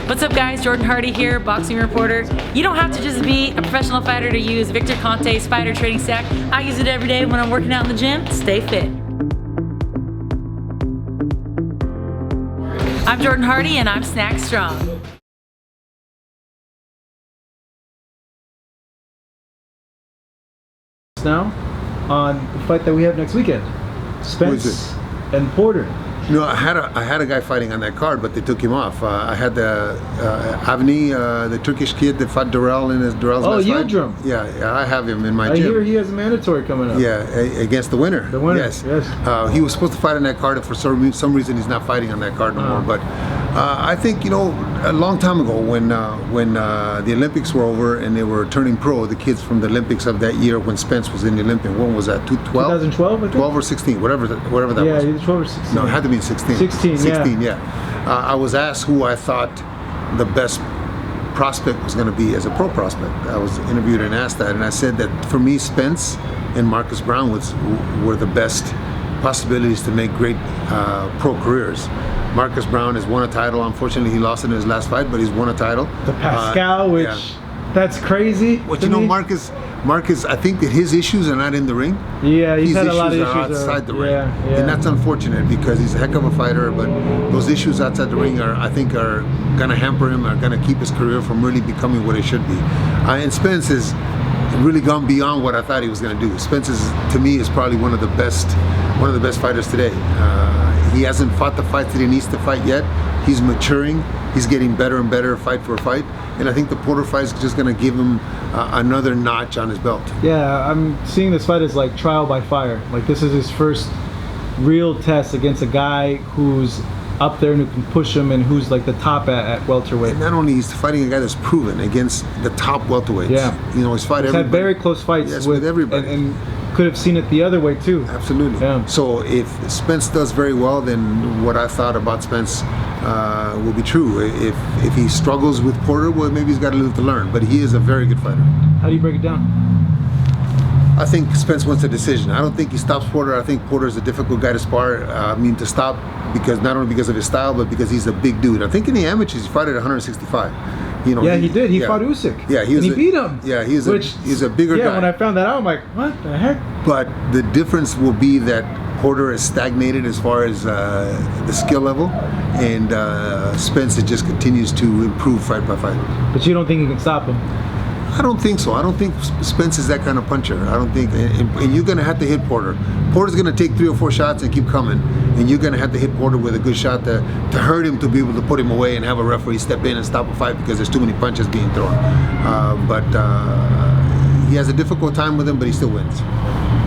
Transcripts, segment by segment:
What's up guys, Jordan Hardy here, boxing reporter. You don't have to just be a professional fighter to use Victor Conte's Spider Training Stack. I use it every day when I'm working out in the gym to stay fit. I'm Jordan Hardy and I'm snack strong. Now on the fight that we have next weekend, Spence and Porter. No, I had a guy fighting on that card, but they took him off. I had the Avni, the Turkish kid that fought Durrell in Durrell's last fight. Yildirim. Yeah, I have him in my gym. I hear he has a mandatory coming up. Yeah, against the winner. The winner. Yes. Yes. He was supposed to fight on that card, and for some reason he's not fighting on that card no more. But I think, you know, a long time ago when the Olympics were over and they were turning pro, the kids from the Olympics of that year when Spence was in the Olympic, when was that? 2012, I think? 12 or 16, whatever that was. Yeah, either 12 or 16. No, it had to be 16. 16, yeah. I was asked who I thought the best prospect was going to be as a pro prospect. I was interviewed and asked that, and I said that for me, Spence and Marcus Brown were the best possibilities to make great pro careers. Marcus Brown has won a title. Unfortunately, he lost it in his last fight, but he's won a title. The Pascal, that's crazy. But you know, Marcus, I think that his issues are not in the ring. Yeah, he's had a lot of issues outside the ring, yeah. and that's unfortunate because he's a heck of a fighter. But those issues outside the ring I think are gonna hamper him, are gonna keep his career from really becoming what it should be. And Spence has really gone beyond what I thought he was gonna do. Spence to me, is probably one of the best fighters today. He hasn't fought the fights that he needs to fight yet. He's maturing. He's getting better and better fight for fight. And I think the Porter fight is just going to give him another notch on his belt. Yeah, I'm seeing this fight as like trial by fire. Like this is his first real test against a guy who's up there and who can push him and who's like the top at welterweight. And not only he's fighting a guy that's proven against the top welterweights. Yeah. You know, he's had very close fights with everybody. And could have seen it the other way too. Absolutely. Yeah. So if Spence does very well, then what I thought about Spence will be true. If he struggles with Porter, well, maybe he's got a little to learn. But he is a very good fighter. How do you break it down? I think Spence wants a decision. I don't think he stops Porter. I think Porter is a difficult guy to spar. To stop because not only because of his style, but because he's a big dude. I think in the amateurs he fought at 165. You know, he did. He fought Usyk. Yeah, he beat him. Yeah, he's a bigger guy. Yeah, when I found that out, I'm like, what the heck? But the difference will be that Porter is stagnated as far as the skill level, and Spence just continues to improve fight by fight. But you don't think you can stop him? I don't think so. I don't think Spence is that kind of puncher. I don't think, and you're going to have to hit Porter. Porter's going to take 3 or 4 shots and keep coming, and you're going to have to hit Porter with a good shot to hurt him, to be able to put him away and have a referee step in and stop a fight because there's too many punches being thrown. But he has a difficult time with him, but he still wins.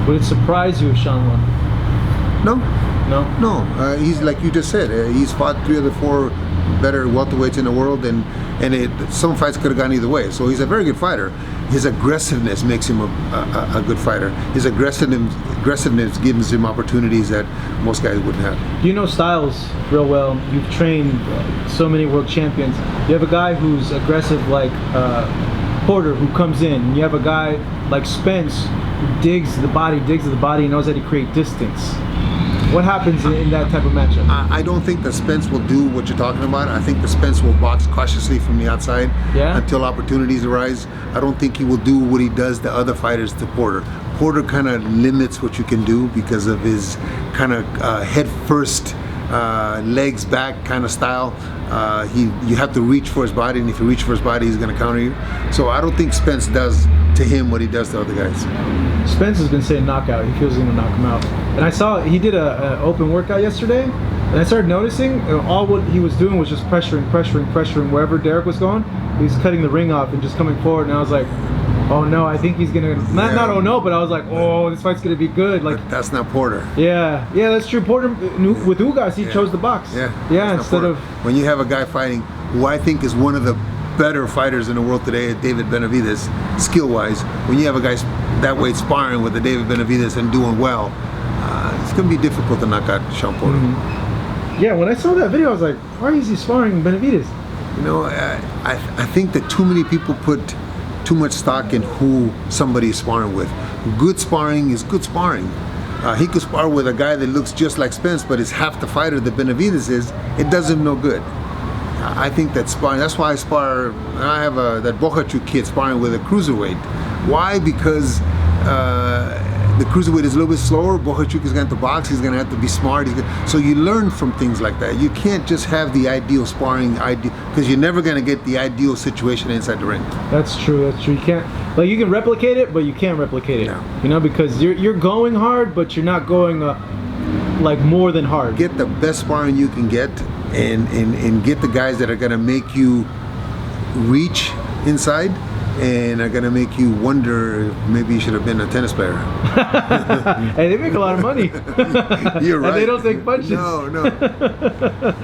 Would it surprise you if Shawn won? No. He's like you just said. He's fought 3 of the 4 better welterweights in the world, and some fights could have gone either way. So he's a very good fighter. His aggressiveness makes him a good fighter. His aggressiveness gives him opportunities that most guys wouldn't have. You know Styles real well. You've trained so many world champions. You have a guy who's aggressive like Porter, who comes in. And you have a guy like Spence who digs the body, and knows how to create distance. What happens in that type of matchup? I don't think that Spence will do what you're talking about. I think that Spence will box cautiously from the outside until opportunities arise. I don't think he will do what he does to other fighters to Porter. Porter kind of limits what you can do because of his kind of head first, legs back kind of style. You have to reach for his body, and if you reach for his body, he's going to counter you. So I don't think Spence does to him what he does to other guys. Spence has been saying knockout. He feels he's going to knock him out. And I saw he did an open workout yesterday, and I started noticing all what he was doing was just pressuring wherever Derek was going. He was cutting the ring off and just coming forward, and I was like, oh no, I think he's gonna not oh no, but I was like, oh, this fight's gonna be good. Like, but that's not Porter. Yeah, that's true. Porter with Ugas, he chose the box. Yeah, instead of when you have a guy fighting who I think is one of the better fighters in the world today, David Benavidez, skill-wise. When you have a guy that way sparring with the David Benavidez and doing well, it's gonna be difficult to knock out Shawn Porter. Yeah, when I saw that video, I was like, why is he sparring Benavidez? You know, I think that too many people put too much stock in who somebody is sparring with. Good sparring is good sparring. He could spar with a guy that looks just like Spence, but is half the fighter that Benavidez is. It does him no good. I think that sparring, that's why I spar, and I have that Bojachu kid sparring with a cruiserweight. Why? Because the cruiserweight is a little bit slower. Bojachu is going to box. He's going to have to be smart. So you learn from things like that. You can't just have the ideal sparring because you're never going to get the ideal situation inside the ring. That's true. That's true. You can't, like, you can replicate it, but you can't replicate it. No. You know, because you're going hard, but you're not going like more than hard. Get the best sparring you can get, and get the guys that are going to make you reach inside, and are going to make you wonder if maybe you should have been a tennis player. Hey, they make a lot of money. You're right. And they don't take punches. No.